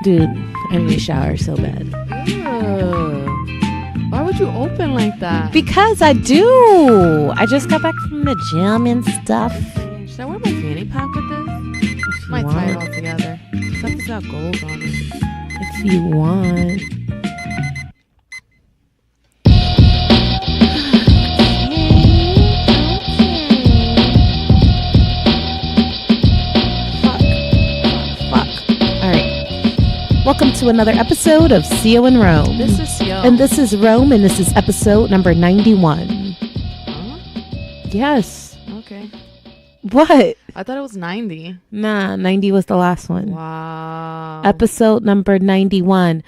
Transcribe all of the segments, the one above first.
Dude, I need a shower so bad. Ew. Why would you open like that? Because I do. I just got back from the gym and stuff. Should I wear my fanny pack with this? Might tie it all together. Except it's got gold on it. If you want. Welcome to another episode of CO in Rome. This is CO. And this is Rome, and this is episode number 91. Huh? Yes. Okay. What? I thought it was 90. Nah, 90 was the last one. Wow. Episode number 91.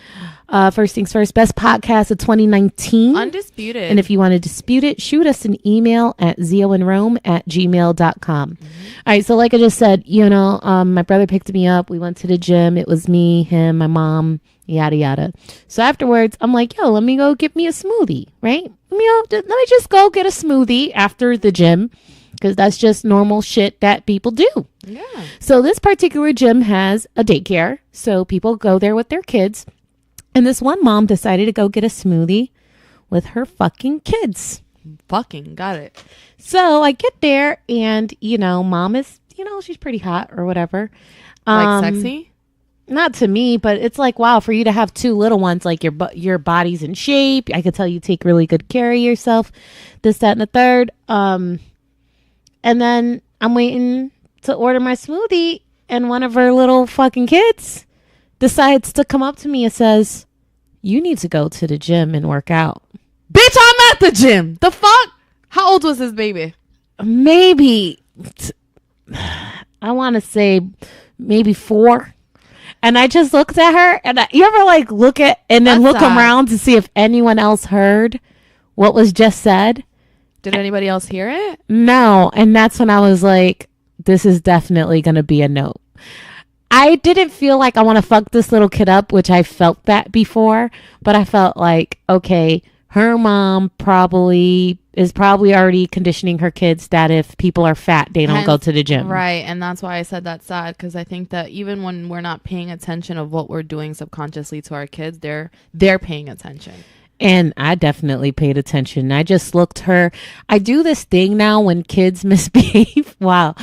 First things first, best podcast of 2019. Undisputed. And if you want to dispute it, shoot us an email at zioandrome@gmail.com. All right, so like I just said, my brother picked me up. We went to the gym. It was me, him, my mom, yada, yada. So afterwards, I'm like, let me go get me a smoothie, right? Let me just go get a smoothie after the gym because that's just normal shit that people do. Yeah. So this particular gym has a daycare. So people go there with their kids. And this one mom decided to go get a smoothie with her fucking kids. Fucking got it. So I get there and, mom is, she's pretty hot or whatever. Like sexy? Not to me, but it's like, wow, for you to have two little ones, like your body's in shape. I could tell you take really good care of yourself. This, that, and the third. And then I'm waiting to order my smoothie. And one of her little fucking kids decides to come up to me and says, "You need to go to the gym and work out." Bitch, I'm at the gym. The fuck? How old was this baby? Maybe, I want to say maybe 4. And I just looked at her and you ever like look at and then look around to see if anyone else heard what was just said? Did anybody else hear it? No. And that's when I was like, this is definitely going to be a no. I didn't feel like I want to fuck this little kid up, which I felt that before, but I felt like, okay, her mom is probably already conditioning her kids that if people are fat, they don't go to the gym. Right. And that's why I said that's sad, because I think that even when we're not paying attention of what we're doing subconsciously to our kids, they're paying attention. And I definitely paid attention. I just looked her. I do this thing now when kids misbehave. Wow.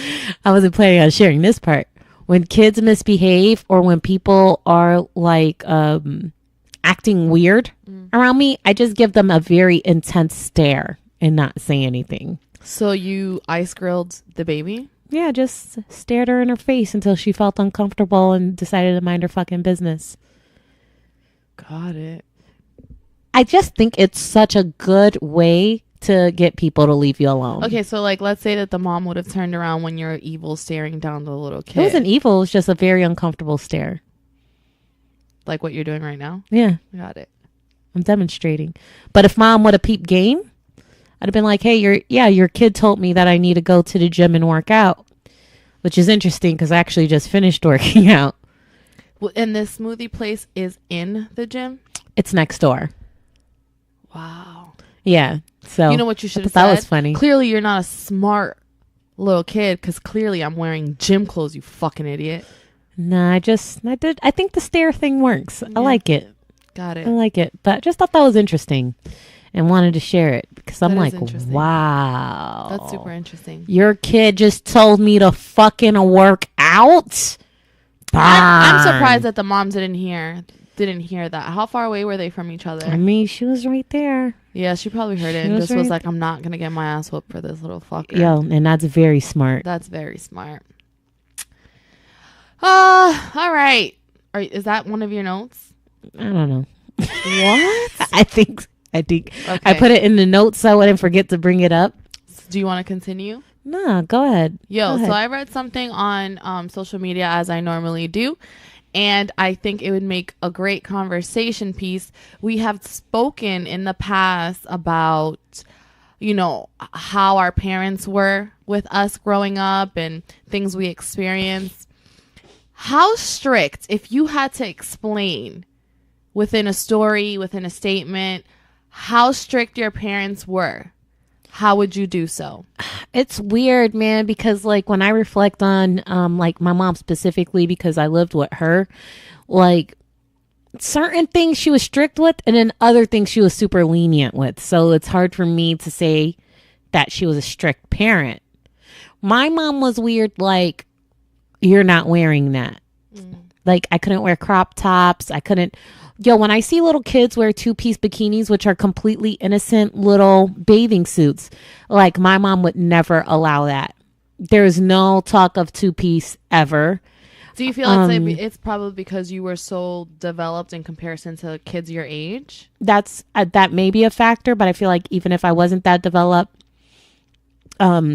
I wasn't planning on sharing this part. When kids misbehave or when people are like acting weird around me, I just give them a very intense stare and not say anything. So you ice grilled the baby? Yeah, just stared her in her face until she felt uncomfortable and decided to mind her fucking business. Got it. I just think it's such a good way to get people to leave you alone. Okay, so like let's say that the mom would have turned around when you're evil staring down the little kid. It wasn't evil, it was just a very uncomfortable stare. Like what you're doing right now? Yeah. Got it. I'm demonstrating. But if mom would have peeped game, I'd have been like, hey, your kid told me that I need to go to the gym and work out. Which is interesting because I actually just finished working out. Well, and this smoothie place is in the gym? It's next door. Wow. Yeah. So you know what you should have said? That was funny. Clearly you're not a smart little kid because clearly I'm wearing gym clothes, you fucking idiot. Nah, I think the stare thing works. Yeah. I like it. Got it. I like it. But I just thought that was interesting and wanted to share it because I'm like, wow. That's super interesting. Your kid just told me to fucking work out. I'm surprised that the moms didn't hear that. How far away were they from each other? I mean, she was right there. Yeah, she probably heard it and just was like, I'm not going to get my ass whooped for this little fucker. Yo, and that's very smart. That's very smart. All right. Is that one of your notes? I don't know. What? I think okay. I put it in the notes so I wouldn't forget to bring it up. Do you want to continue? No, go ahead. So I read something on social media as I normally do. And I think it would make a great conversation piece. We have spoken in the past about, how our parents were with us growing up and things we experienced. How strict, if you had to explain within a story, within a statement, how strict your parents were, how would you do so? It's weird, man, because like when I reflect on like my mom specifically, because I lived with her, like certain things she was strict with, and then other things she was super lenient with. So it's hard for me to say that she was a strict parent. My mom was weird, like, you're not wearing that. Like, I couldn't wear crop tops. I couldn't. Yo, when I see little kids wear 2-piece bikinis, which are completely innocent little bathing suits, like, my mom would never allow that. There's no talk of 2-piece ever. Do you feel it's probably because you were so developed in comparison to kids your age? That's that may be a factor, but I feel like even if I wasn't that developed,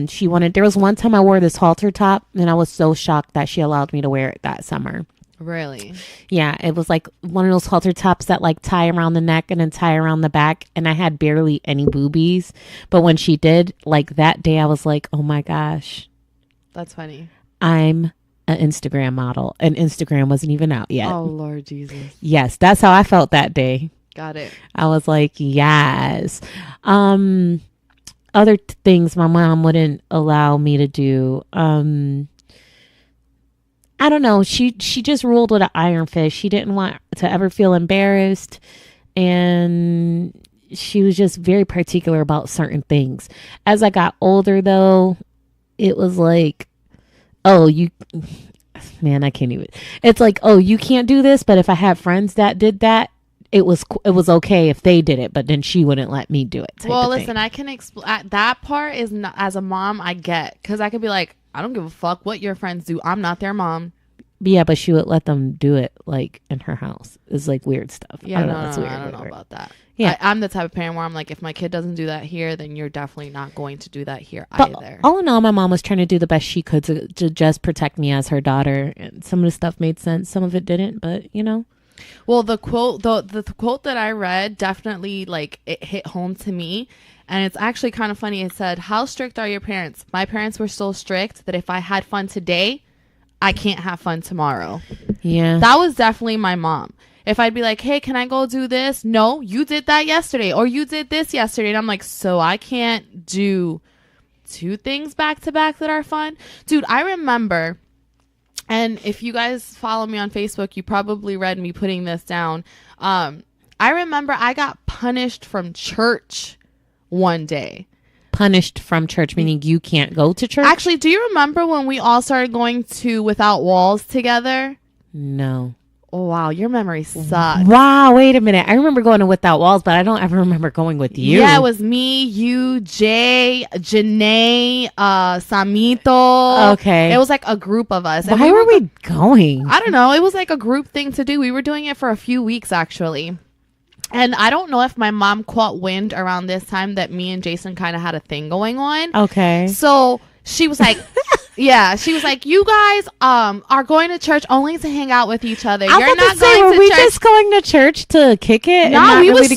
she wanted. There was one time I wore this halter top, and I was so shocked that she allowed me to wear it that summer. Really? Yeah, it was like one of those halter tops that like tie around the neck and then tie around the back, and I had barely any boobies. But when she did, like that day, I was like, oh my gosh, that's funny. I'm an Instagram model, and Instagram wasn't even out yet. Oh Lord Jesus. Yes, that's how I felt that day. Got it. I was like, yes. Other things my mom wouldn't allow me to do. I don't know. She just ruled with an iron fist. She didn't want to ever feel embarrassed, and she was just very particular about certain things. As I got older, though, it was like, oh, man, I can't even. It's like, oh, you can't do this, but if I had friends that did that, it was okay if they did it, but then she wouldn't let me do it. Well, listen, I can explain. That part is not, as a mom, I get, because I could be like, I don't give a fuck what your friends do. I'm not their mom. Yeah, but she would let them do it like in her house. It's like weird stuff. Yeah, I don't know about that. Yeah, I'm the type of parent where I'm like, if my kid doesn't do that here, then you're definitely not going to do that here either. All in all, my mom was trying to do the best she could to just protect me as her daughter. And some of the stuff made sense, some of it didn't. But you know. Well, the quote that I read definitely, like, it hit home to me. And it's actually kind of funny. It said, how strict are your parents? My parents were so strict that if I had fun today, I can't have fun tomorrow. Yeah. That was definitely my mom. If I'd be like, hey, can I go do this? No, you did that yesterday. Or you did this yesterday. And I'm like, so I can't do 2 things back to back that are fun? Dude, I remember... And if you guys follow me on Facebook, you probably read me putting this down. I remember I got punished from church one day. Punished from church, meaning you can't go to church? Actually, do you remember when we all started going to Without Walls together? No. Oh, wow. Your memory sucks. Wow. Wait a minute. I remember going to Without Walls, but I don't ever remember going with you. Yeah, it was me, you, Jay, Janae, Samito. Okay. It was like a group of us. Why were we going? I don't know. It was like a group thing to do. We were doing it for a few weeks, actually. And I don't know if my mom caught wind around this time that me and Jason kind of had a thing going on. Okay. So she was like... Yeah, she was like, you guys are going to church only to hang out with each other. You're not going were to we church. just going to church to kick it? No, we was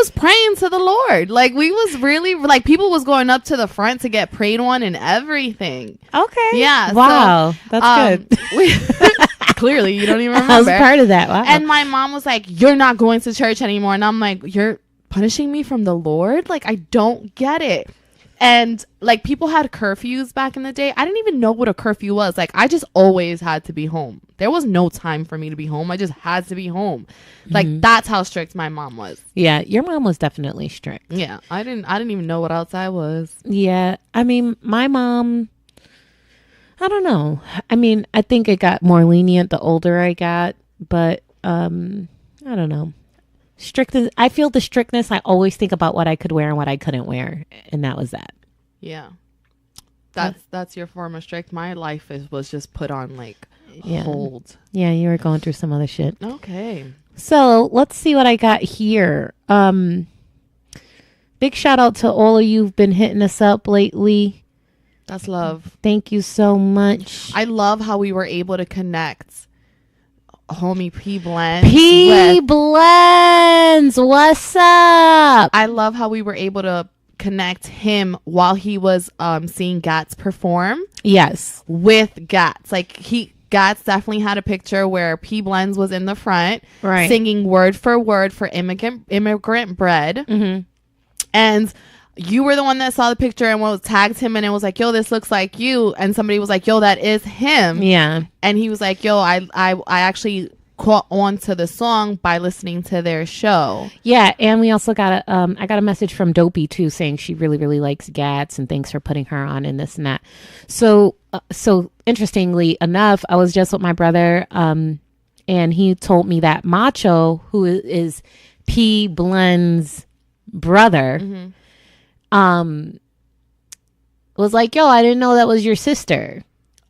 praying to the Lord. Like, we was really, like, people was going up to the front to get prayed on and everything. Okay. Yeah. Wow. So, that's good. Clearly, you don't even remember. I was part of that. Wow. And my mom was like, you're not going to church anymore. And I'm like, you're punishing me from the Lord? Like, I don't get it. And like, people had curfews back in the day. I didn't even know what a curfew was. Like, I just always had to be home. There was no time for me to be home. I just had to be home. Like, that's how strict my mom was. Yeah, your mom was definitely strict. Yeah, I didn't even know what else I was. Yeah, I mean, my mom, I don't know. I mean, I think it got more lenient the older I got, but I don't know. Strictness. I feel the strictness. I always think about what I could wear and what I couldn't wear, and that was that. Yeah, that's your form of strict. My life was just put on like hold. Yeah, you were going through some other shit. Okay, so let's see what I got here. Big shout out to all of you who've been hitting us up lately. That's love. Thank you so much. I love how we were able to connect. Homie P Blends. What's up? I love how we were able to connect him while he was seeing Gats perform. Yes. With Gats. Like, Gats definitely had a picture where P Blends was in the front, right, singing word for Immigrant Bread. Mm-hmm. And you were the one that saw the picture and was tagged him, and it was like, yo, this looks like you. And somebody was like, yo, that is him. Yeah. And he was like, yo, I actually caught on to the song by listening to their show. Yeah, and we also got I got a message from Dopey too saying she really, really likes Gats and thanks for putting her on and this and that. So interestingly enough, I was just with my brother, and he told me that Macho, who is P. Blend's brother, was like, yo, I didn't know that was your sister.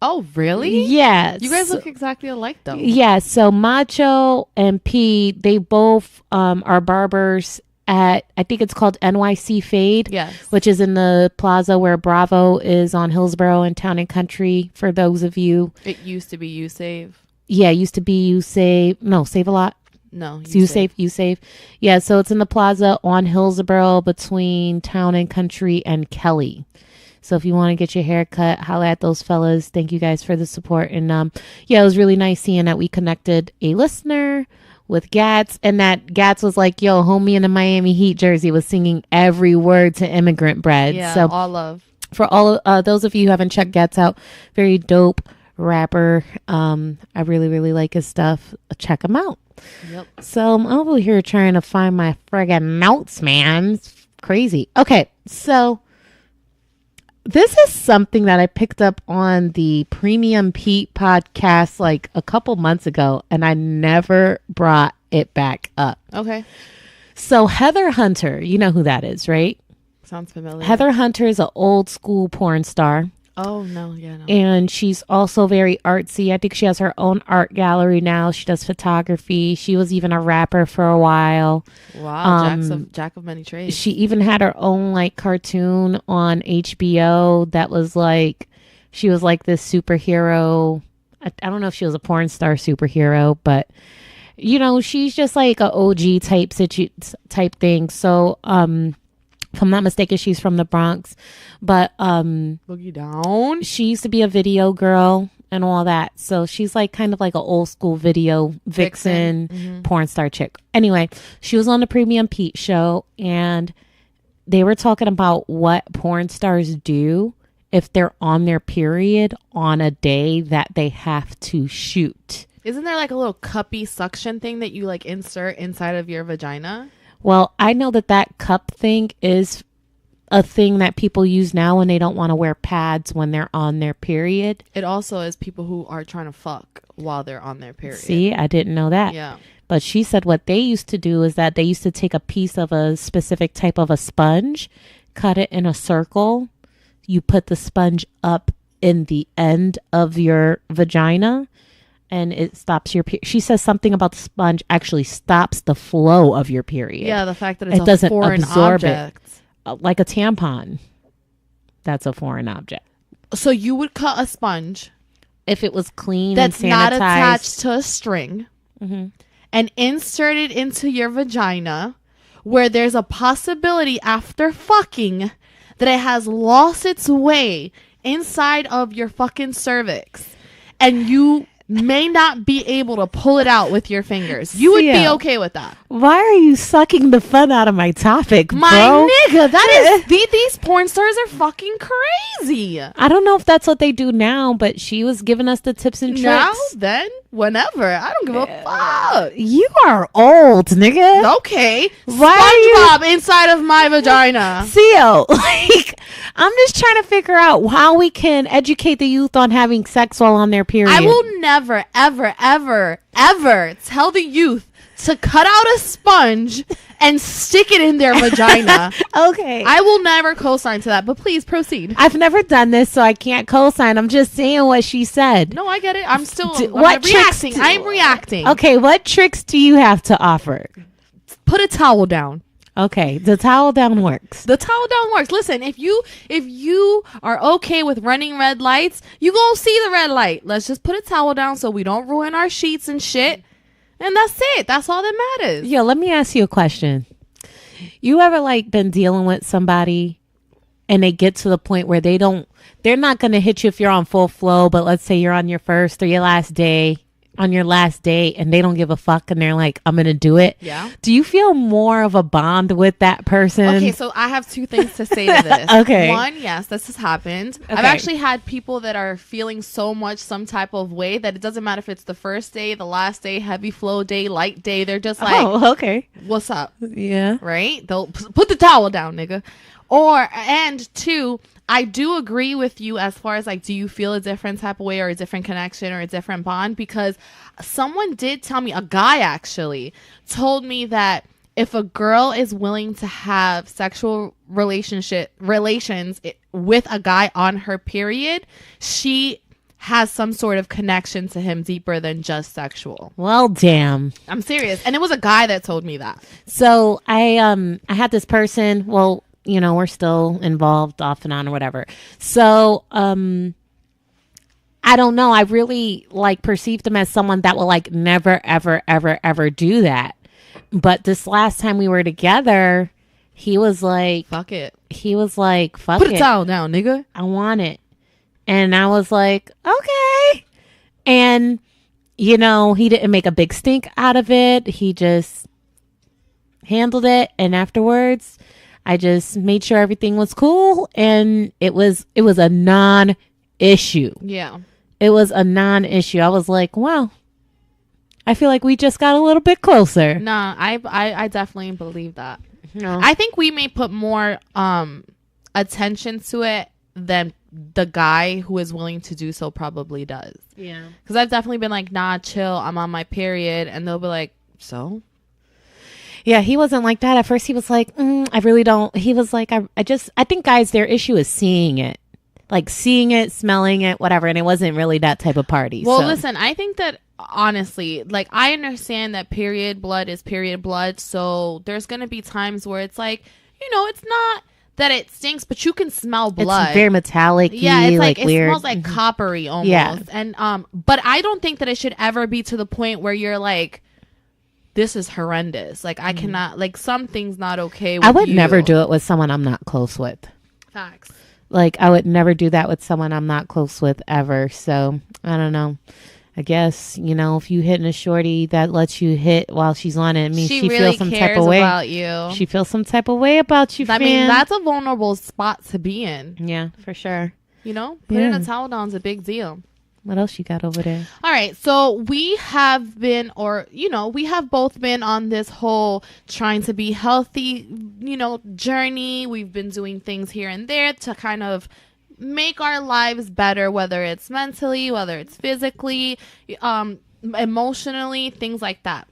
Oh, really? Yeah. You guys look exactly alike, though. Yeah. So Macho and P, they both are barbers at, I think it's called NYC Fade. Yes. Which is in the plaza where Bravo is on Hillsborough and Town and Country, for those of you. It used to be You Save. Yeah, it used to be You Save. No, Save a Lot. No, You Save. You Save. Yeah, so it's in the plaza on Hillsborough between Town and Country and Kelly. So if you want to get your hair cut, holla at those fellas. Thank you guys for the support. And yeah, it was really nice seeing that we connected a listener with Gats, and that Gats was like, yo, homie in the Miami Heat jersey was singing every word to Immigrant Bread. Yeah, so all love. For all those of you who haven't checked Gats out, very dope rapper. I really, really like his stuff. Check him out. Yep. So I'm over here trying to find my friggin' notes, man. It's crazy. Okay, so this is something that I picked up on the Premium Pete podcast like a couple months ago, and I never brought it back up. Okay. So Heather Hunter, you know who that is, right? Sounds familiar. Heather Hunter is an old school porn star. Oh, no. Yeah, no. And she's also very artsy. I think she has her own art gallery now. She does photography. She was even a rapper for a while. Wow. Jack of many trades. She even had her own like cartoon on HBO that was like, she was like this superhero. I don't know if she was a porn star superhero, but you know, she's just like a OG type thing. So, if I'm not mistaken, she's from the Bronx, but Boogie Down. She used to be a video girl and all that. So she's like kind of like an old school video vixen, porn star chick. Anyway, she was on the Premium Pete show, and they were talking about what porn stars do if they're on their period on a day that they have to shoot. Isn't there like a little cuppy suction thing that you like insert inside of your vagina? Well, I know that cup thing is a thing that people use now when they don't want to wear pads when they're on their period. It also is people who are trying to fuck while they're on their period. See, I didn't know that. Yeah. But she said what they used to do is that they used to take a piece of a specific type of a sponge, cut it in a circle. You put the sponge up in the end of your vagina, and it stops your period. She says something about the sponge actually stops the flow of your period. Yeah, the fact that it's it doesn't foreign absorb object. It. Like a tampon. That's a foreign object. So you would cut a sponge if it was clean that's and sanitized, not attached to a string, and insert it into your vagina, where there's a possibility after fucking that it has lost its way inside of your fucking cervix, and you may not be able to pull it out with your fingers. You would be okay with that. Why are you sucking the fun out of my topic, bro? My nigga, that is these porn stars are fucking crazy. I don't know if that's what they do now, but she was giving us the tips and tricks. Now, then, whenever. I don't give a fuck. You are old, nigga. Okay. Why SpongeBob inside of my vagina. Theo, like, I'm just trying to figure out how we can educate the youth on having sex while on their period. I will never, ever, ever, ever tell the youth to cut out a sponge and stick it in their vagina. Okay. I will never co-sign to that, but please proceed. I've never done this, so I can't co-sign. I'm just saying what she said. No, I get it. I'm still what reacting. I'm reacting. Okay, what tricks do you have to offer? Put a towel down. Okay, the towel down works. The towel down works. Listen, if you are okay with running red lights, you gonna see the red light. Let's just put a towel down so we don't ruin our sheets and shit. And that's it. That's all that matters. Yo, let me ask you a question. You ever like been dealing with somebody and they get to the point where they're not going to hit you if you're on full flow, but let's say you're on your first or your last day on your last date and they don't give a fuck and they're like, I'm gonna do it. Yeah. Do you feel more of a bond with that person? Okay, so I have two things to say to this. Okay. One, yes, this has happened. Okay. I've actually had people that are feeling so much some type of way that it doesn't matter if it's the first day, the last day, heavy flow day, light day. They're just like, oh, okay. What's up? Yeah. Right? They'll put the towel down, nigga. And two, I do agree with you as far as like, do you feel a different type of way or a different connection or a different bond? Because someone did tell me, a guy actually told me that if a girl is willing to have sexual relations with a guy on her period, she has some sort of connection to him deeper than just sexual. Well, damn. I'm serious. And it was a guy that told me that. So I had this person, well, you know, we're still involved off and on or whatever. So, I don't know. I really like perceived him as someone that will like never, ever, ever, ever do that. But this last time we were together, he was like, fuck it. He was like, fuck Put it. a towel down, nigga. I want it. And I was like, okay. And, you know, he didn't make a big stink out of it. He just handled it. And afterwards, I just made sure everything was cool. And it was a non-issue. Yeah. It was a non-issue. I was like, wow, I feel like we just got a little bit closer. Nah, I definitely believe that. No. I think we may put more attention to it than the guy who is willing to do so probably does. Yeah. Because I've definitely been like, nah, chill, I'm on my period. And they'll be like, so? Yeah, he wasn't like that. At first he was like, I really don't. He was like, I think guys, their issue is seeing it. Like seeing it, smelling it, whatever. And it wasn't really that type of party. Well, so. Listen, I think that honestly, like I understand that period blood is period blood. So there's going to be times where it's like, you know, it's not that it stinks, but you can smell blood. It's very metallic. Yeah, it's like it weird. smells like coppery almost. Yeah. And but I don't think that it should ever be to the point where you're like, this is horrendous. Like I cannot, like something's not okay with I would you. never do it with someone I'm not close with. Facts. Like I would never do that with someone I'm not close with ever. So I don't know. I guess, you know, if you hitting a shorty that lets you hit while she's on it, it means she really feels some type of way about you. She feels some type of way about you. I mean, that's a vulnerable spot to be in. Yeah, for sure. You know, putting a towel down is a big deal. What else you got over there? All right. So we have been, or, you know, we have both been on this whole trying to be healthy, you know, journey. We've been doing things here and there to kind of make our lives better, whether it's mentally, whether it's physically, emotionally, things like that.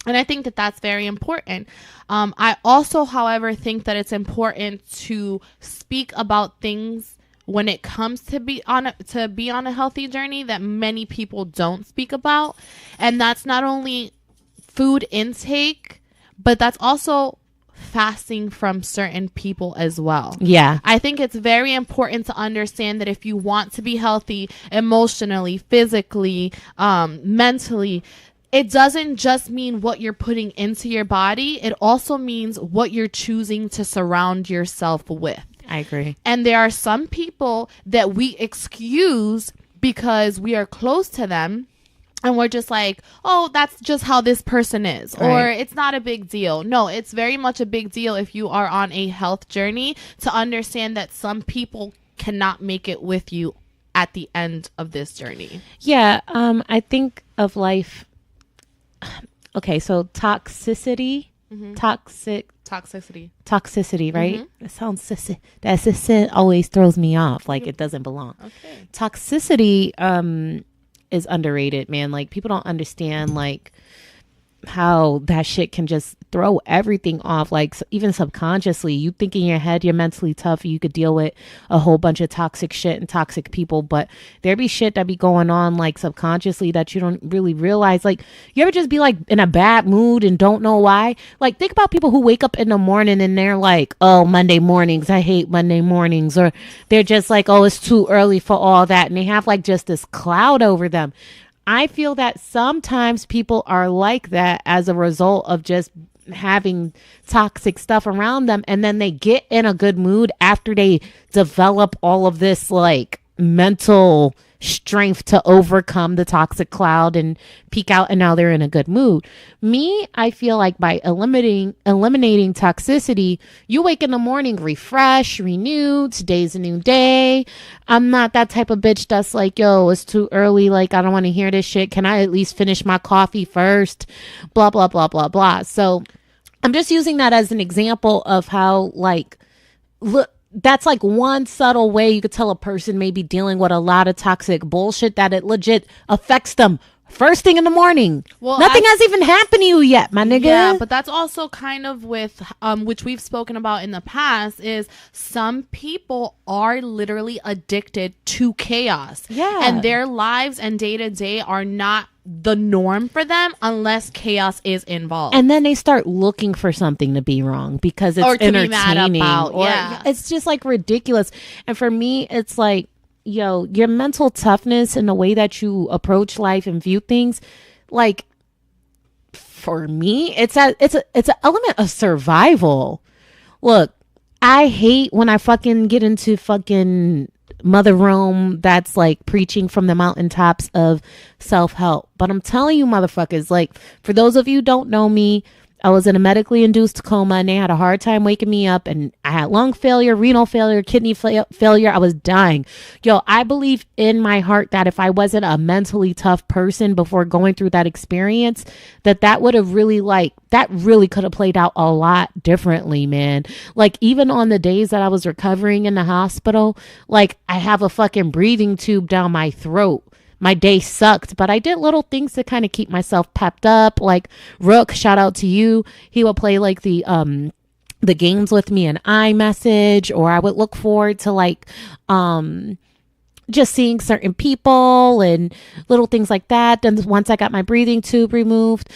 And I think that that's very important. I also, however, think that it's important to speak about things when it comes to be on a healthy journey that many people don't speak about. And that's not only food intake, but that's also fasting from certain people as well. Yeah. I think it's very important to understand that if you want to be healthy emotionally, physically, mentally, it doesn't just mean what you're putting into your body. It also means what you're choosing to surround yourself with. I agree. And there are some people that we excuse because we are close to them. And we're just like, oh, that's just how this person is. Right. Or it's not a big deal. No, it's very much a big deal if you are on a health journey to understand that some people cannot make it with you at the end of this journey. Yeah. I think of life. Okay. So toxicity, toxicity, right? Mm-hmm. It sounds sissy. That sissy always throws me off. Like it doesn't belong. Okay. Toxicity, is underrated, man. Like people don't understand like how that shit can just throw everything off. Like even subconsciously, you think in your head you're mentally tough, you could deal with a whole bunch of toxic shit and toxic people, but there be shit that be going on like subconsciously that you don't really realize. Like you ever just be like in a bad mood and don't know why? Like think about people who wake up in the morning and they're like, oh, Monday mornings, I hate Monday mornings, or they're just like, oh, it's too early for all that, and they have like just this cloud over them. I feel that sometimes people are like that as a result of just having toxic stuff around them, and then they get in a good mood after they develop all of this like mental strength to overcome the toxic cloud and peak out, and now they're in a good mood. Me, I feel like by eliminating toxicity, you wake in the morning refreshed, renewed. Today's a new day. I'm not that type of bitch that's like, yo, it's too early, like I don't want to hear this shit. Can I at least finish my coffee first? Blah blah blah blah blah. So I'm just using that as an example of how, like, look, that's like one subtle way you could tell a person may be dealing with a lot of toxic bullshit, that it legit affects them first thing in the morning. Well, nothing has even happened to you yet, my nigga. Yeah, but that's also kind of with which we've spoken about in the past, is some people are literally addicted to chaos. Yeah. And their lives and day to day are not the norm for them unless chaos is involved. And then they start looking for something to be wrong because it's entertaining. Be mad about. Or yeah. It's just like ridiculous. And for me, it's like, yo, your mental toughness and the way that you approach life and view things, like, for me, it's an element of survival. Look, I hate when I fucking get into fucking Mother Rome that's like preaching from the mountaintops of self-help. But I'm telling you, motherfuckers, like, for those of you who don't know me, I was in a medically induced coma and they had a hard time waking me up, and I had lung failure, renal failure, kidney failure. I was dying. Yo, I believe in my heart that if I wasn't a mentally tough person before going through that experience, that would have really, like, that really could have played out a lot differently, man. Like, even on the days that I was recovering in the hospital, like, I have a fucking breathing tube down my throat. My day sucked, but I did little things to kind of keep myself pepped up. Like Rook, shout out to you. He will play like the games with me in iMessage, or I would look forward to like just seeing certain people and little things like that. Then once I got my breathing tube removed,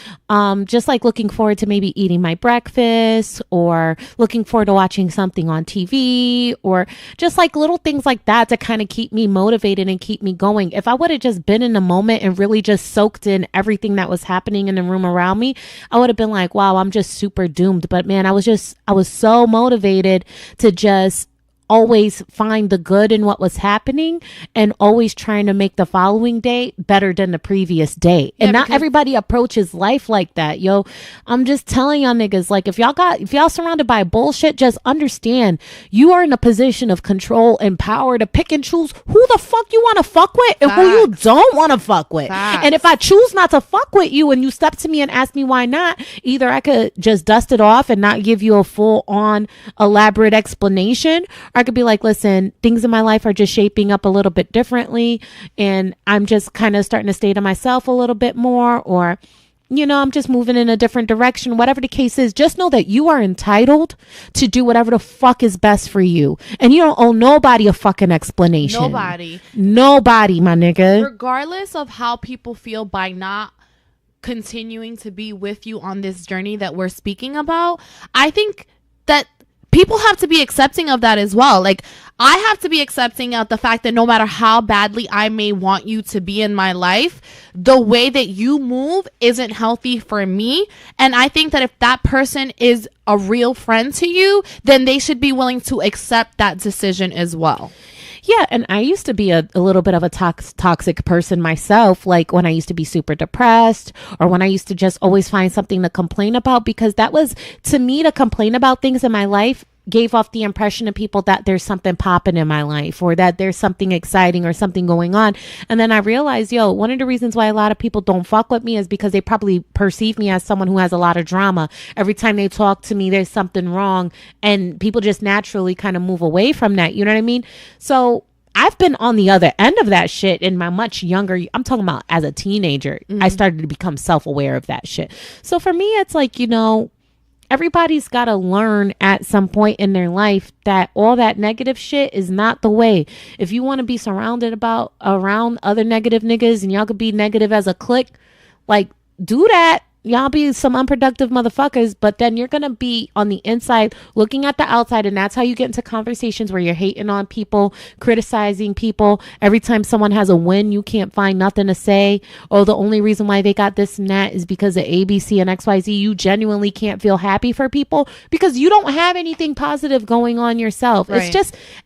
just like looking forward to maybe eating my breakfast, or looking forward to watching something on TV, or just like little things like that to kind of keep me motivated and keep me going. If I would have just been in the moment and really just soaked in everything that was happening in the room around me, I would have been like, wow, I'm just super doomed. But man, I was so motivated to just always find the good in what was happening, and always trying to make the following day better than the previous day. Yeah, and not everybody approaches life like that, yo. I'm just telling y'all niggas, like, if y'all surrounded by bullshit, just understand you are in a position of control and power to pick and choose who the fuck you want to fuck with and who you don't want to fuck with. And if I choose not to fuck with you and you step to me and ask me why not, either I could just dust it off and not give you a full on elaborate explanation, I could be like, listen, things in my life are just shaping up a little bit differently, and I'm just kind of starting to stay to myself a little bit more, or, you know, I'm just moving in a different direction. Whatever the case is, just know that you are entitled to do whatever the fuck is best for you, and you don't owe nobody a fucking explanation. Nobody, my nigga. Regardless of how people feel by not continuing to be with you on this journey that we're speaking about, I think that people have to be accepting of that as well. Like, I have to be accepting of the fact that no matter how badly I may want you to be in my life, the way that you move isn't healthy for me. And I think that if that person is a real friend to you, then they should be willing to accept that decision as well. Yeah, and I used to be a little bit of a toxic person myself, like when I used to be super depressed, or when I used to just always find something to complain about, because that was, to me, to complain about things in my life gave off the impression to people that there's something popping in my life, or that there's something exciting or something going on. And then I realized, yo, one of the reasons why a lot of people don't fuck with me is because they probably perceive me as someone who has a lot of drama. Every time they talk to me, there's something wrong, and people just naturally kind of move away from that. You know what I mean? So I've been on the other end of that shit in my much younger, I'm talking about as a teenager. Mm-hmm. I started to become self-aware of that shit. So for me, it's like, you know, everybody's got to learn at some point in their life that all that negative shit is not the way. If you want to be surrounded around other negative niggas and y'all could be negative as a clique, like, do that. y'all be some unproductive motherfuckers, but then you're gonna be on the inside looking at the outside, and that's how you get into conversations where you're hating on people, criticizing people. Every time someone has a win, you can't find nothing to say. Oh, the only reason why they got this and that is because of ABC and XYZ. You genuinely can't feel happy for people because you don't have anything positive going on yourself. Right.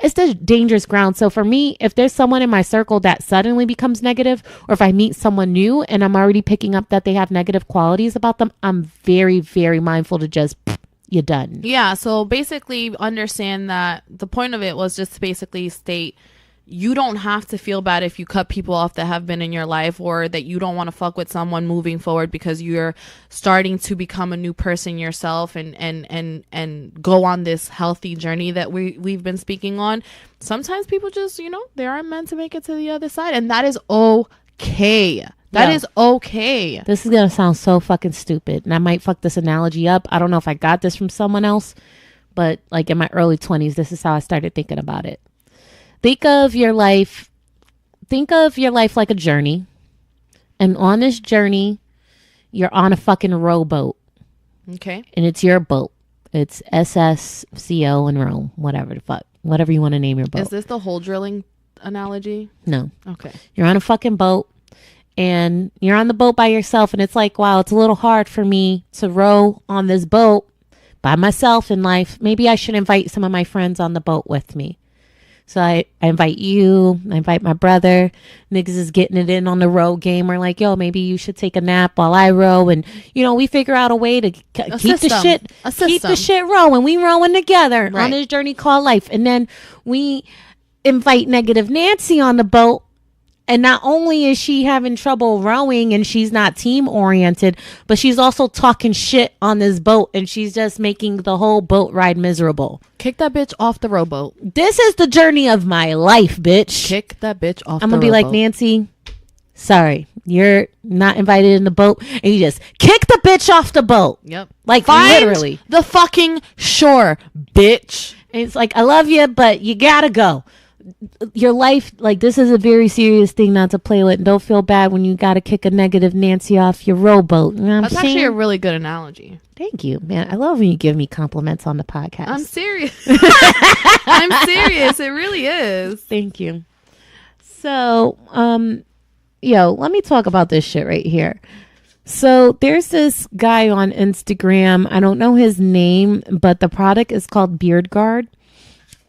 It's the dangerous ground. So for me, if there's someone in my circle that suddenly becomes negative, or if I meet someone new and I'm already picking up that they have negative qualities about them, I'm very, very mindful to just, you're done. Yeah, so basically understand that the point of it was just to basically state you don't have to feel bad if you cut people off that have been in your life, or that you don't want to fuck with someone moving forward because you're starting to become a new person yourself and go on this healthy journey that we've been speaking on. Sometimes people just, they aren't meant to make it to the other side, and that is okay. That is okay. This is going to sound so fucking stupid, and I might fuck this analogy up. I don't know if I got this from someone else, but like in my early 20s, this is how I started thinking about it. Think of your life like a journey. And on this journey, you're on a fucking rowboat. Okay. And it's your boat. It's SSCO in Rome, whatever the fuck. Whatever you want to name your boat. Is this the hole drilling analogy? No. Okay. You're on a fucking boat. And you're on the boat by yourself, and it's like, wow, it's a little hard for me to row on this boat by myself in life. Maybe I should invite some of my friends on the boat with me. So I invite you, I invite my brother. Niggas is getting it in on the row game. We're like, yo, maybe you should take a nap while I row. And, we figure out a way to keep the shit rowing. We rowing together on this journey called life. And then we invite Negative Nancy on the boat. And not only is she having trouble rowing and she's not team oriented, but she's also talking shit on this boat, and she's just making the whole boat ride miserable. Kick that bitch off the rowboat. This is the journey of my life, bitch. Kick that bitch off I'm going to be like, Nancy, sorry, you're not invited in the boat. And you just kick the bitch off the boat. Yep. Like, Find literally. the fucking shore, bitch. And it's like, I love you, but you got to go. Your life, like, this is a very serious thing not to play with. And don't feel bad when you got to kick a Negative Nancy off your rowboat. You know what That's I'm saying? actually a really good analogy. Thank you, man. I love when you give me compliments on the podcast. I'm serious. I'm serious. It really is. Thank you. So, let me talk about this shit right here. So there's this guy on Instagram. I don't know his name, but the product is called Beard Guard.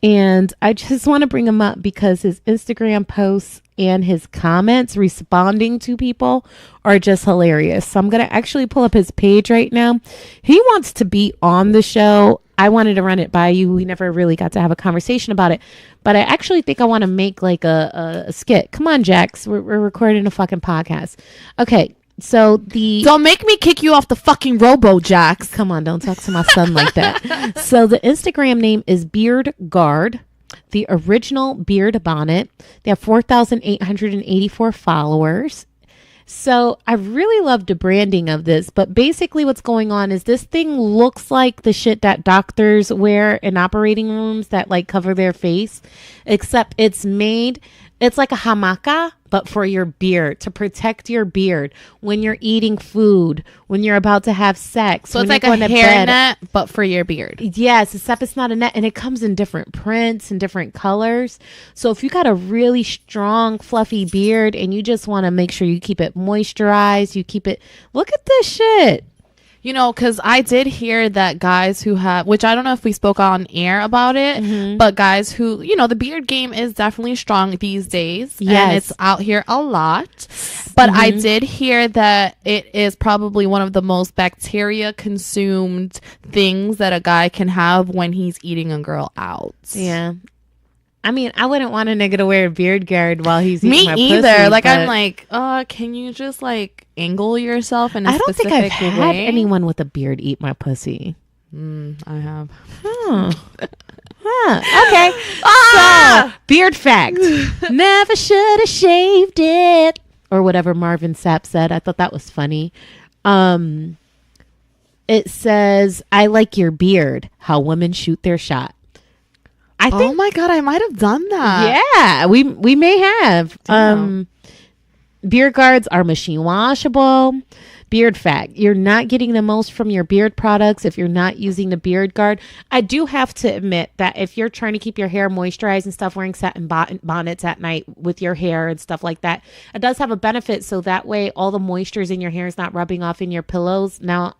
And I just want to bring him up because his Instagram posts and his comments responding to people are just hilarious. So I'm going to actually pull up his page right now. He wants to be on the show. I wanted to run it by you. We never really got to have a conversation about it. But I actually think I want to make like a skit. Come on, Jax. We're recording a fucking podcast. Okay. So don't make me kick you off the fucking robo, Jax. Come on, don't talk to my son like that. So the Instagram name is Beard Guard, the original beard bonnet. They have 4,884 followers. So I really love the branding of this, but basically what's going on is this thing looks like the shit that doctors wear in operating rooms that like cover their face, except it's like a hamaka, but for your beard, to protect your beard when you're eating food, when you're about to have sex. So it's like a hair net, but for your beard. Yes, except it's not a net, and it comes in different prints and different colors. So if you got a really strong, fluffy beard and you just want to make sure you keep it moisturized, look at this shit. Because I did hear that guys who have, which I don't know if we spoke on air about it, but guys who, the beard game is definitely strong these days. Yes. And it's out here a lot. But I did hear that it is probably one of the most bacteria consumed things that a guy can have when he's eating a girl out. Yeah. I mean, I wouldn't want a nigga to wear a beard guard while he's eating my Me either. pussy, like, I'm like, can you just like angle yourself in a specific way? I don't think I've had anyone with a beard eat my pussy. I have. Okay. So, beard fact. Never should have shaved it. Or whatever Marvin Sapp said. I thought that was funny. It says, I like your beard. How women shoot their shot. I think, oh my God, I might have done that. Yeah, we may have. Beard guards are machine washable. beard fat. You're not getting the most from your beard products if you're not using the beard guard. I do have to admit that if you're trying to keep your hair moisturized and stuff, wearing satin bonnets at night with your hair and stuff like that, it does have a benefit. So that way all the moistures in your hair is not rubbing off in your pillows. Now,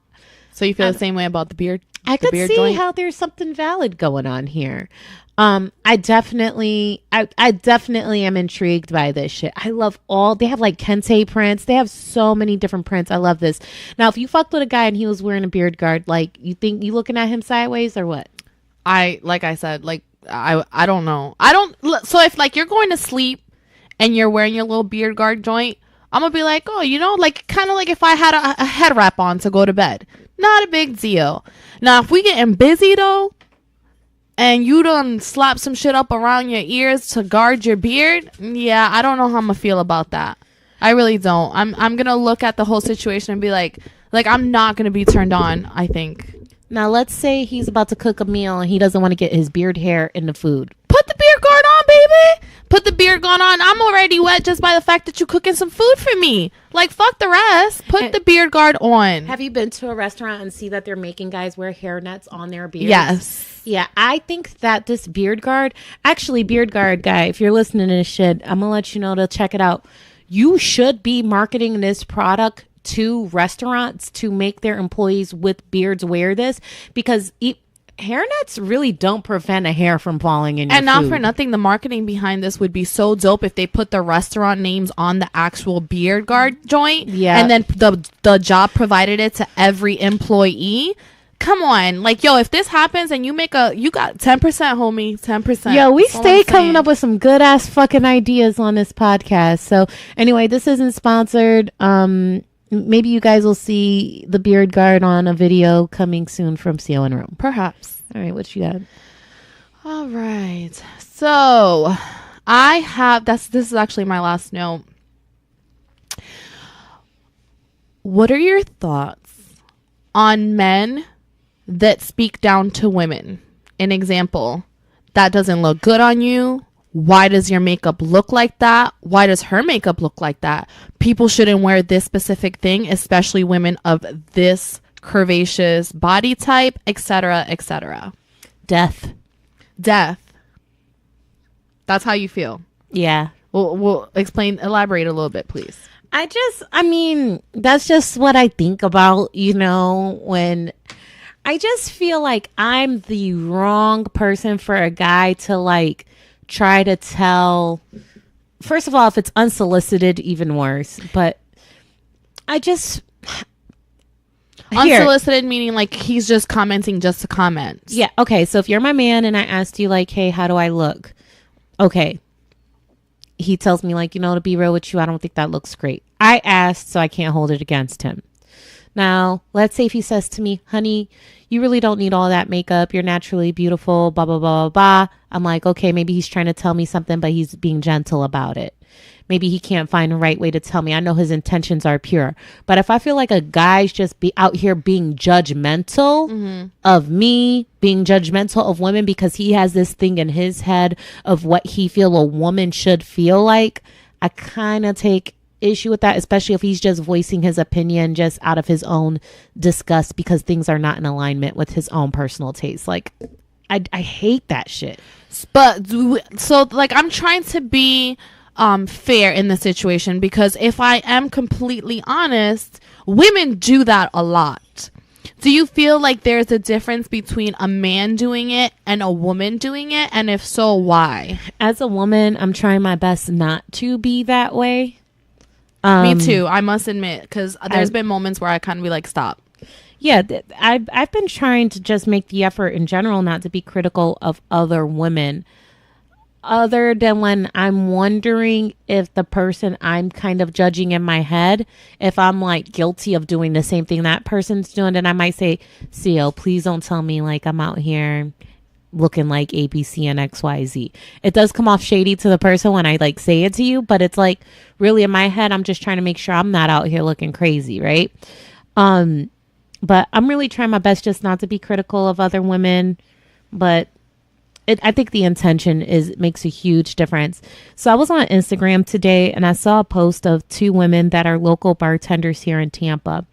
so you feel the same way about the beard? I could see how there's something valid going on here. I definitely am intrigued by this shit. I love they have like kente prints. They have so many different prints. I love this. Now, if you fucked with a guy and he was wearing a beard guard, like, you think you looking at him sideways or what? Like I said, like, I don't know. So if like you're going to sleep and you're wearing your little beard guard joint, I'm gonna be like, oh, like kind of like if I had a head wrap on to go to bed. Not a big deal. Now, if we getting busy though, and you done slap some shit up around your ears to guard your beard, yeah, I don't know how I'm gonna feel about that. I really don't. I'm gonna look at the whole situation and be like I'm not gonna be turned on, I think. Now, let's say he's about to cook a meal and he doesn't want to get his beard hair in the food. Put the beard guard on, baby. Put the beard guard on. I'm already wet just by the fact that you cooking some food for me. Like, fuck the rest. Put the beard guard on. Have you been to a restaurant and see that they're making guys wear hair nets on their beards? Yes. Yeah, I think that this beard guard, actually, beard guard guy, if you're listening to this shit, I'm going to let you know to check it out. You should be marketing this product to restaurants to make their employees with beards wear this, because hair nets really don't prevent a hair from falling in your And not food. for nothing, the marketing behind this would be so dope if they put the restaurant names on the actual beard guard joint. Yeah. And then the job provided it to every employee. Come on. Like, yo, if this happens and you got 10%, homie, 10%. Yo, we stay coming up with some good ass fucking ideas on this podcast. So anyway, this isn't sponsored. Maybe you guys will see the beard guard on a video coming soon from CO and Room. Perhaps. All right, what you got? All right. So I have, this is actually my last note. What are your thoughts on men that speak down to women? An example, that doesn't look good on you. Why does your makeup look like that? Why does her makeup look like that? People shouldn't wear this specific thing, especially women of this curvaceous body type, etc., etc. Death. That's how you feel. Yeah. We'll elaborate a little bit, please. That's just what I think about, when I just feel like I'm the wrong person for a guy to like try to tell. First of all, if it's unsolicited, even worse. But I just unsolicited meaning like he's just commenting just to comment. Yeah. Okay. So if you're my man and I asked you like, hey, how do I look? Okay. He tells me like, to be real with you, I don't think that looks great. I asked, so I can't hold it against him. Now, let's say if he says to me, honey, you really don't need all that makeup. You're naturally beautiful, blah, blah, blah, blah, blah. I'm like, okay, maybe he's trying to tell me something, but he's being gentle about it. Maybe he can't find the right way to tell me. I know his intentions are pure. But if I feel like a guy's just out here being judgmental of me, being judgmental of women because he has this thing in his head of what he feel a woman should feel like, I kind of take issue with that, especially if he's just voicing his opinion just out of his own disgust because things are not in alignment with his own personal taste. Like, I hate that shit. But so like I'm trying to be fair in the situation, because if I am completely honest, women do that a lot. Do you feel like there's a difference between a man doing it and a woman doing it? And if so, why? As a woman, I'm trying my best not to be that way. Me too, I must admit, because there's been moments where I kind of be like, stop. Yeah, I've been trying to just make the effort in general not to be critical of other women, other than when I'm wondering if the person I'm kind of judging in my head, if I'm like guilty of doing the same thing that person's doing, then I might say, CO, please don't tell me like I'm out here looking like ABC and XYZ. It does come off shady to the person when I like say it to you, but it's like really in my head, I'm just trying to make sure I'm not out here looking crazy, right? But I'm really trying my best just not to be critical of other women. But I think the intention makes a huge difference. So I was on Instagram today and I saw a post of two women that are local bartenders here in Tampa.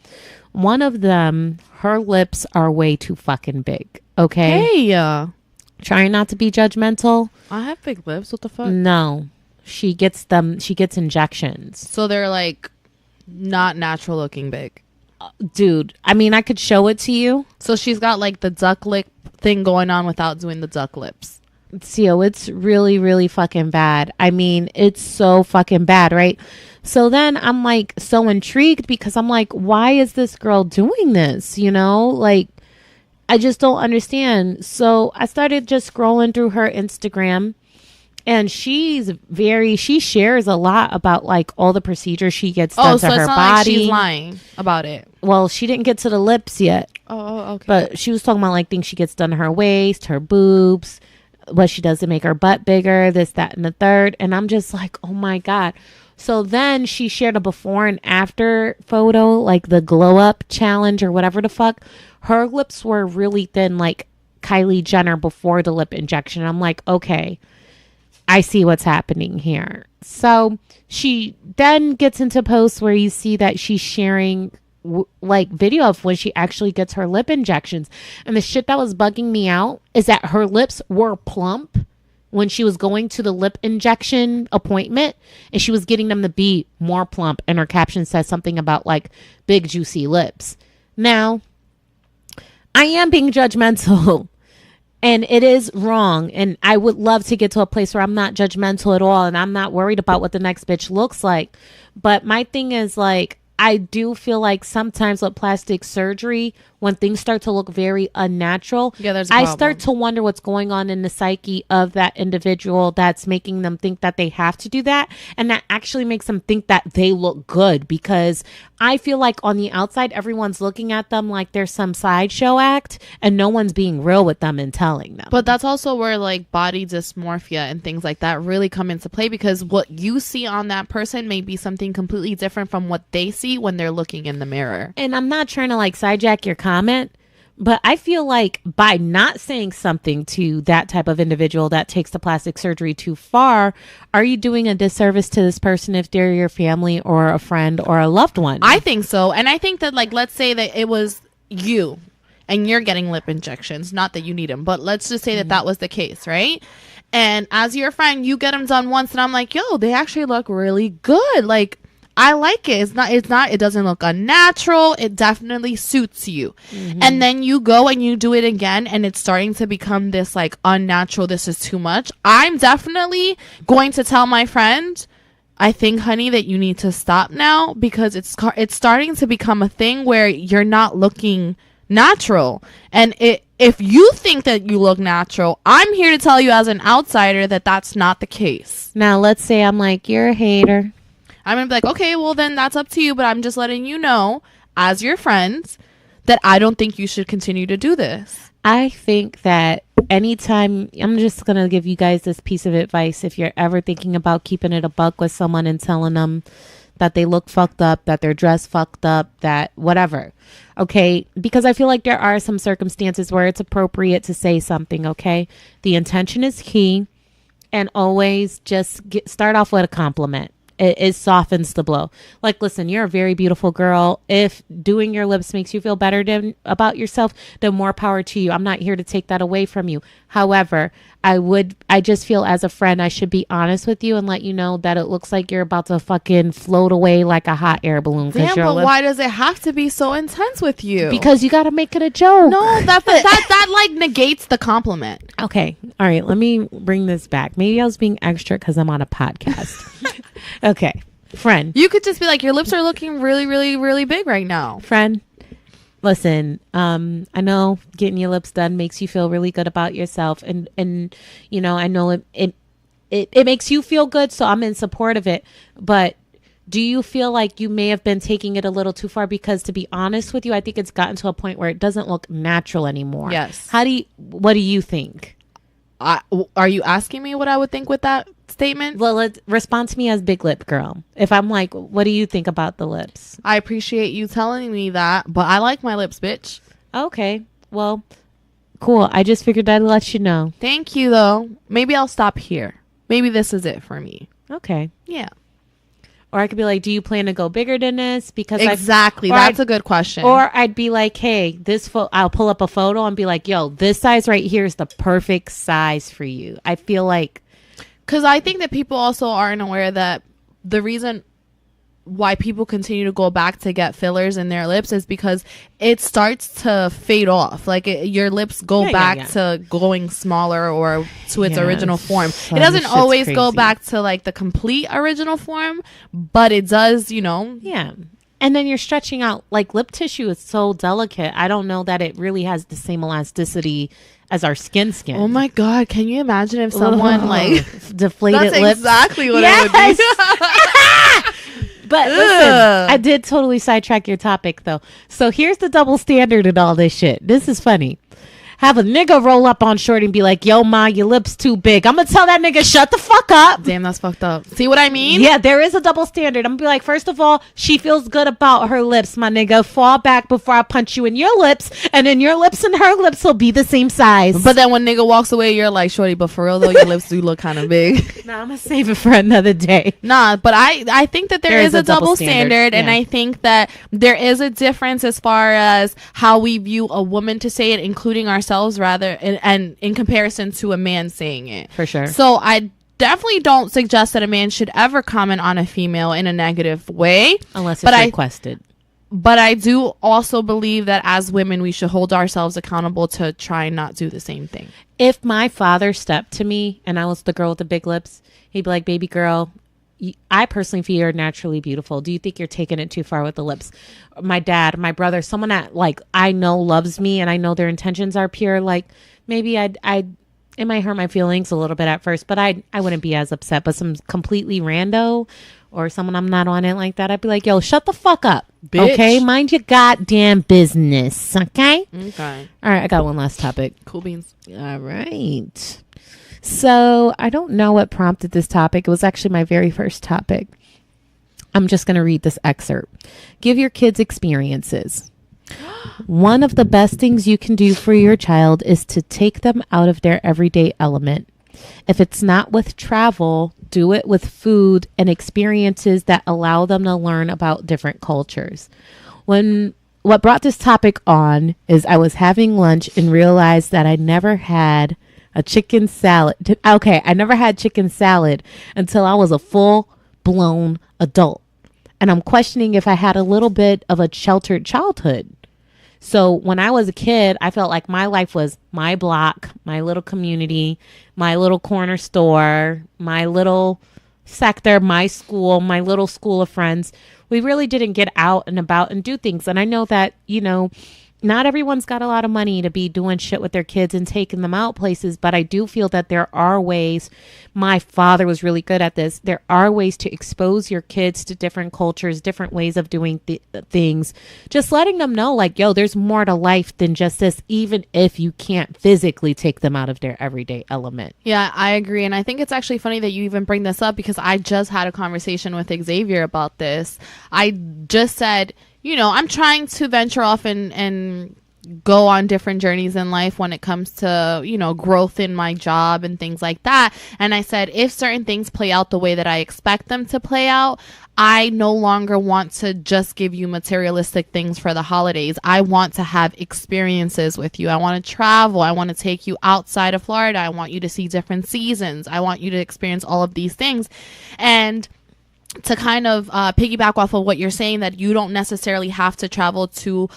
One of them, her lips are way too fucking big. Okay. Hey, trying not to be judgmental. I have big lips. What the fuck? No, she gets injections. So they're like not natural looking big. Dude, I mean, I could show it to you. So she's got like the duck lip thing going on without doing the duck lips. Theo, it's really, really fucking bad. I mean, it's so fucking bad, right? So then I'm like so intrigued because I'm like, why is this girl doing this? You know, like, I just don't understand. So I started just scrolling through her Instagram, and she shares a lot about like all the procedures she gets done to her body. Like she's lying about it. Well, she didn't get to the lips yet. Oh, okay. But she was talking about like things she gets done to her waist, her boobs, what she does to make her butt bigger, this, that, and the third. And I'm just like, oh my God. So then she shared a before and after photo, like the glow up challenge or whatever the fuck. Her lips were really thin, like Kylie Jenner before the lip injection. I'm like, okay, I see what's happening here. So she then gets into posts where you see that she's sharing like video of when she actually gets her lip injections. And the shit that was bugging me out is that her lips were plump when she was going to the lip injection appointment, and she was getting them to be more plump. And her caption says something about like big juicy lips. Now, I am being judgmental and it is wrong. And I would love to get to a place where I'm not judgmental at all and I'm not worried about what the next bitch looks like. But my thing is like, I do feel like sometimes with plastic surgery, when things start to look very unnatural, I start to wonder what's going on in the psyche of that individual that's making them think that they have to do that. And that actually makes them think that they look good, because I feel like on the outside, everyone's looking at them like they're some sideshow act and no one's being real with them and telling them. But that's also where like body dysmorphia and things like that really come into play, because what you see on that person may be something completely different from what they see when they're looking in the mirror. And I'm not trying to like sidejack your comment, but I feel like by not saying something to that type of individual that takes the plastic surgery too far, are you doing a disservice to this person if they're your family or a friend or a loved one? I think so. And I think that like, let's say that it was you and you're getting lip injections, not that you need them, but let's just say that that was the case, right? And as your friend, you get them done once and I'm like, yo, they actually look really good. Like, I like it. It doesn't look unnatural. It definitely suits you. Mm-hmm. And then you go and you do it again and it's starting to become this like unnatural. This is too much. I'm definitely going to tell my friend, I think, honey, that you need to stop now, because it's starting to become a thing where you're not looking natural. And if you think that you look natural, I'm here to tell you as an outsider that that's not the case. Now, let's say I'm like, you're a hater. I'm going to be like, okay, well, then that's up to you. But I'm just letting you know, as your friends, that I don't think you should continue to do this. I think that anytime, I'm just going to give you guys this piece of advice. If you're ever thinking about keeping it a buck with someone and telling them that they look fucked up, that they're dressed fucked up, that whatever. Okay. Because I feel like there are some circumstances where it's appropriate to say something. Okay. The intention is key, and always just start off with a compliment. It softens the blow. Like, listen, you're a very beautiful girl. If doing your lips makes you feel better about yourself, then more power to you. I'm not here to take that away from you. However, I just feel as a friend, I should be honest with you and let you know that it looks like you're about to fucking float away like a hot air balloon. Damn, but why does it have to be so intense with you? Because you got to make it a joke. No, that like negates the compliment. Okay. All right. Let me bring this back. Maybe I was being extra because I'm on a podcast. Okay. Friend. You could just be like, your lips are looking really, really, really big right now. Friend. Listen, I know getting your lips done makes you feel really good about yourself, and you know, I know it makes you feel good, so I'm in support of it. But do you feel like you may have been taking it a little too far? Because to be honest with you, I think it's gotten to a point where it doesn't look natural anymore. Yes. What do you think? Are you asking me what I would think with that statement? Well, respond to me as big lip girl. If I'm like, what do you think about the lips? I appreciate you telling me that, but I like my lips, bitch. Okay. Well, Cool. I just figured I'd let you know. Thank you, though. Maybe I'll stop here. Maybe this is it for me. Okay. Yeah. Or I could be like, do you plan to go bigger than this? Because exactly. That's a good question. Or I'd be like, hey, I'll pull up a photo and be like, yo, this size right here is the perfect size for you. I feel like. Because I think that people also aren't aware that the reason why people continue to go back to get fillers in their lips is because it starts to fade off. Like your lips go back to going smaller or to its original form. It doesn't always go back to like the complete original form, but it does, Yeah. And then you're stretching out, like lip tissue is so delicate. I don't know that it really has the same elasticity as our skin. Oh my God. Can you imagine if someone like deflated lips? That's exactly what it would be. But listen, I did totally sidetrack your topic though. So here's the double standard in all this shit. This is funny. Have a nigga roll up on Shorty and be like, yo, ma, your lips too big. I'm going to tell that nigga, shut the fuck up. Damn, that's fucked up. See what I mean? Yeah, there is a double standard. I'm going to be like, first of all, she feels good about her lips, my nigga. Fall back before I punch you in your lips, and then your lips and her lips will be the same size. But then when nigga walks away, you're like, Shorty, but for real though, your lips do look kind of big. Nah, I'm going to save it for another day. Nah, but I think that there is a double standard, and I think that there is a difference as far as how we view a woman to say it, including ourselves, rather, and in comparison to a man saying it. For sure. So I definitely don't suggest that a man should ever comment on a female in a negative way. Unless it's requested. But I do also believe that as women, we should hold ourselves accountable to try and not do the same thing. If my father stepped to me and I was the girl with the big lips, he'd be like, baby girl, I personally feel you're naturally beautiful. Do you think you're taking it too far with the lips? My dad, my brother, someone that like I know loves me and I know their intentions are pure. Like maybe it might hurt my feelings a little bit at first, but I wouldn't be as upset. But some completely rando or someone I'm not on it like that, I'd be like, yo, shut the fuck up. Bitch. Okay, mind your goddamn business. Okay. Okay. All right, I got one last topic. Cool beans. All right. So I don't know what prompted this topic. It was actually my very first topic. I'm just going to read this excerpt. Give your kids experiences. One of the best things you can do for your child is to take them out of their everyday element. If it's not with travel, do it with food and experiences that allow them to learn about different cultures. What brought this topic on is I was having lunch and realized that I never had a chicken salad. Okay, I never had chicken salad until I was a full-blown adult. And I'm questioning if I had a little bit of a sheltered childhood. So when I was a kid, I felt like my life was my block, my little community, my little corner store, my little sector, my school, my little school of friends. We really didn't get out and about and do things. And I know that, not everyone's got a lot of money to be doing shit with their kids and taking them out places, but I do feel that there are ways. My father was really good at this. There are ways to expose your kids to different cultures, different ways of doing things. Just letting them know, like, yo, there's more to life than just this, even if you can't physically take them out of their everyday element. Yeah, I agree. And I think it's actually funny that you even bring this up because I just had a conversation with Xavier about this. I just said, I'm trying to venture off and go on different journeys in life when it comes to, growth in my job and things like that. And I said, if certain things play out the way that I expect them to play out, I no longer want to just give you materialistic things for the holidays. I want to have experiences with you. I want to travel. I want to take you outside of Florida. I want you to see different seasons. I want you to experience all of these things. And to kind of piggyback off of what you're saying, that you don't necessarily have to travel to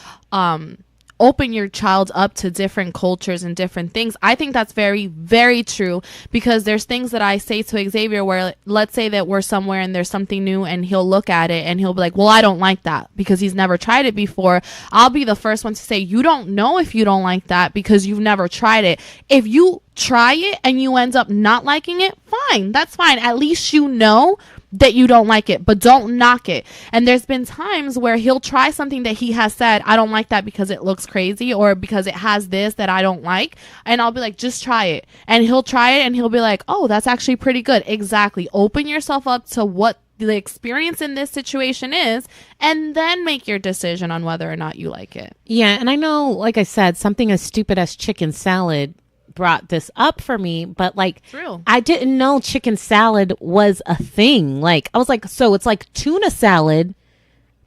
open your child up to different cultures and different things. I think that's very, very true, because there's things that I say to Xavier where, let's say that we're somewhere and there's something new and he'll look at it and he'll be like, well, I don't like that, because he's never tried it before. I'll be the first one to say, you don't know if you don't like that because you've never tried it. If you try it and you end up not liking it, fine, that's fine. At least you know that you don't like it, but don't knock it. And there's been times where he'll try something that he has said, I don't like that because it looks crazy or because it has this that I don't like. And I'll be like, just try it. And he'll try it and he'll be like, oh, that's actually pretty good. Exactly. Open yourself up to what the experience in this situation is, and then make your decision on whether or not you like it. Yeah, and I know, like I said, something as stupid as chicken salad brought this up for me, but like I didn't know chicken salad was a thing. Like I was like, so it's like tuna salad,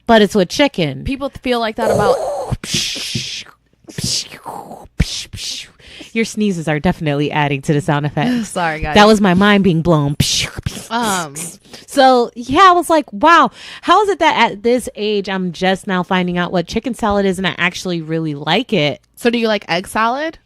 but it's with chicken. People feel like that about your sneezes are definitely adding to the sound effect. Sorry guys, that was my mind being blown. So yeah, I was like, wow, how is it that at this age I'm just now finding out what chicken salad is and I actually really like it? So do you like egg salad?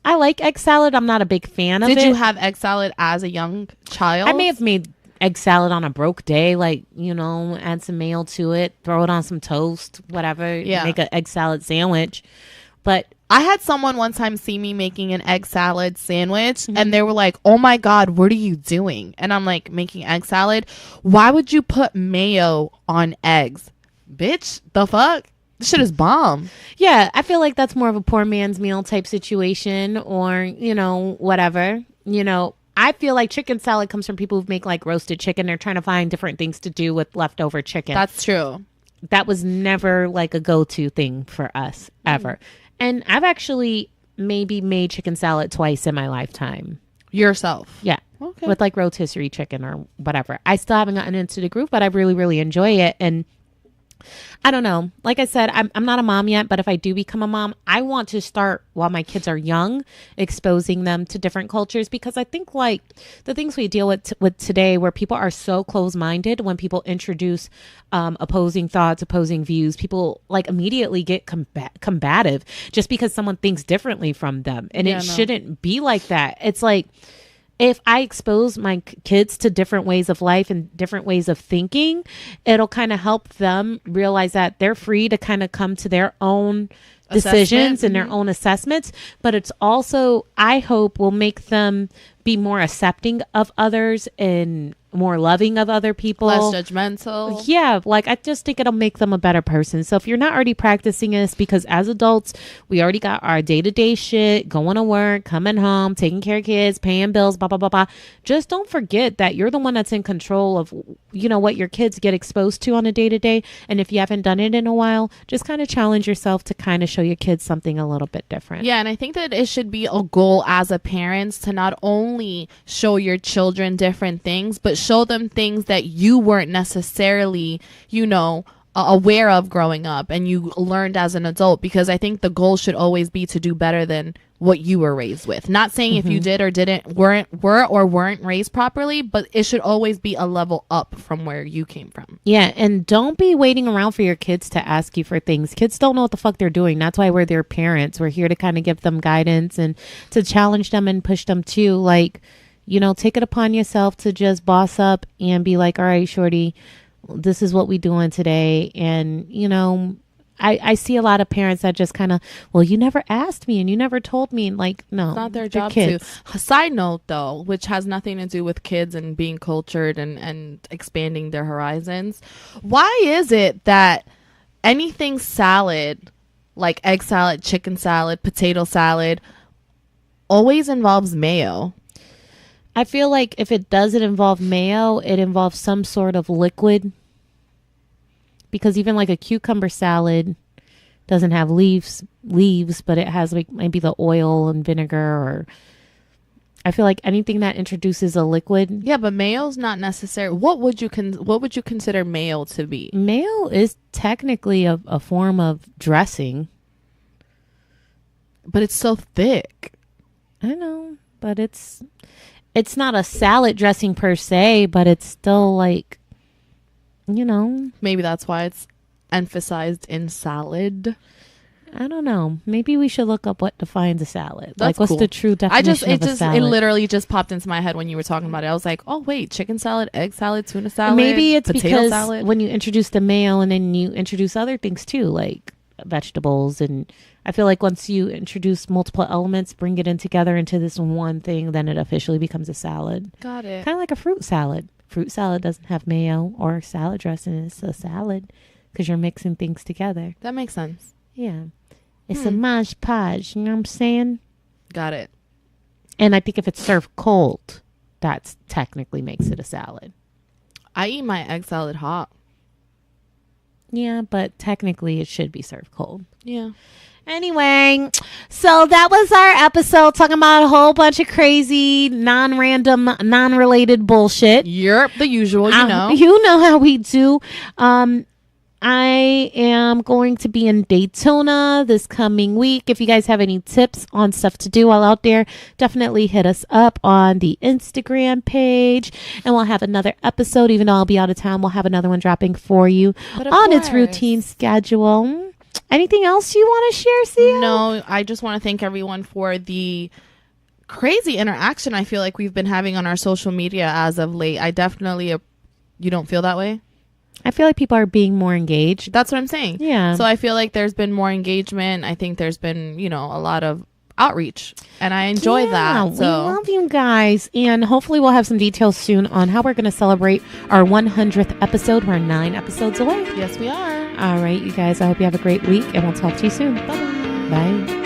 I like egg salad. I'm not a big fan of it. Did you have egg salad as a young child? I may have made egg salad on a broke day, like, you know, add some mayo to it, throw it on some toast, whatever. Yeah. Make an egg salad sandwich. But I had someone one time see me making an egg salad sandwich and they were like, oh my God, what are you doing? And I'm like, making egg salad? Why would you put mayo on eggs? Bitch, the fuck? This shit is bomb. Yeah, I feel like that's more of a poor man's meal type situation or, you know, whatever. You know, I feel like chicken salad comes from people who make like roasted chicken. They're trying to find different things to do with leftover chicken. That's true. That was never like a go-to thing for us ever. And I've actually maybe made chicken salad twice in my lifetime. Yourself? Yeah. Okay. With like rotisserie chicken or whatever. I still haven't gotten into the groove, but I really, really enjoy it. And I don't know. Like I said, I'm not a mom yet, but if I do become a mom, I want to start while my kids are young, exposing them to different cultures, because I think like the things we deal with today, where people are so close-minded, when people introduce opposing thoughts, opposing views, people like immediately get combative just because someone thinks differently from them. And it shouldn't be like that. It's like, if I expose my kids to different ways of life and different ways of thinking, it'll kind of help them realize that they're free to kind of come to their own decisions and their own assessments. But it's also, I hope, will make them be more accepting of others and more loving of other people. Less judgmental. Yeah, like I just think it'll make them a better person. So if you're not already practicing this, because as adults, we already got our day-to-day shit, going to work, coming home, taking care of kids, paying bills, blah, blah, blah, blah. Just don't forget that you're the one that's in control of, you know, what your kids get exposed to on a day-to-day. And if you haven't done it in a while, just kind of challenge yourself to kind of show your kids something a little bit different. Yeah, and I think that it should be a goal as a parent to not only show your children different things, but show them things that you weren't necessarily, you know, aware of growing up and you learned as an adult, because I think the goal should always be to do better than what you were raised with. Not saying if you did or didn't weren't raised properly, but it should always be a level up from where you came from. Yeah, and don't be waiting around for your kids to ask you for things. Kids don't know what the fuck they're doing. That's why we're their parents. We're here to kind of give them guidance and to challenge them and push them too. Like, you know, take it upon yourself to just boss up and be like, all right, shorty, this is what we doing today. And, you know, I see a lot of parents that just kind of, well, you never asked me and you never told me. Like, no, it's not their job to. Side note, though, which has nothing to do with kids and being cultured and expanding their horizons. Why is it that anything salad, like egg salad, chicken salad, potato salad, always involves mayo? I feel like if it doesn't involve mayo, it involves some sort of liquid. Because even like a cucumber salad doesn't have leaves, but it has like maybe the oil and vinegar, or I feel like anything that introduces a liquid. Yeah, but mayo's not necessary. What would you consider mayo to be? Mayo is technically a form of dressing. But it's so thick. I know, but it's not a salad dressing per se, but it's still like, you know. Maybe that's why it's emphasized in salad. I don't know. Maybe we should look up what defines a salad. That's like, what's the true definition of a salad? It literally just popped into my head when you were talking about it. I was like, oh, wait, chicken salad, egg salad, tuna salad, maybe it's potato because salad. When you introduce the mayo and then you introduce other things too, like vegetables. And I feel like once you introduce multiple elements, bring it in together into this one thing, then it officially becomes a salad. Got it. Kind of like a fruit salad. Fruit salad doesn't have mayo or salad dressing. It's a salad because you're mixing things together. That makes sense. Yeah. It's a mash podge. You know what I'm saying? Got it. And I think if it's served cold, that's technically makes it a salad. I eat my egg salad hot. Yeah, but technically it should be served cold. Yeah. Anyway, so that was our episode talking about a whole bunch of crazy, non-random, non-related bullshit. Yep, the usual, you know. You know how we do. I am going to be in Daytona this coming week. If you guys have any tips on stuff to do while out there, definitely hit us up on the Instagram page. And we'll have another episode. Even though I'll be out of town, we'll have another one dropping for you on its routine schedule. Anything else you want to share, Sia? No, I just want to thank everyone for the crazy interaction I feel like we've been having on our social media as of late. I definitely... You don't feel that way? I feel like people are being more engaged. That's what I'm saying. Yeah. So I feel like there's been more engagement. I think there's been, a lot of outreach, and I enjoy that. So we love you guys, and hopefully we'll have some details soon on how we're going to celebrate our 100th episode. We're 9 episodes away. Yes, we are. All right, you guys, I hope you have a great week, and we'll talk to you soon. Bye-bye. Bye.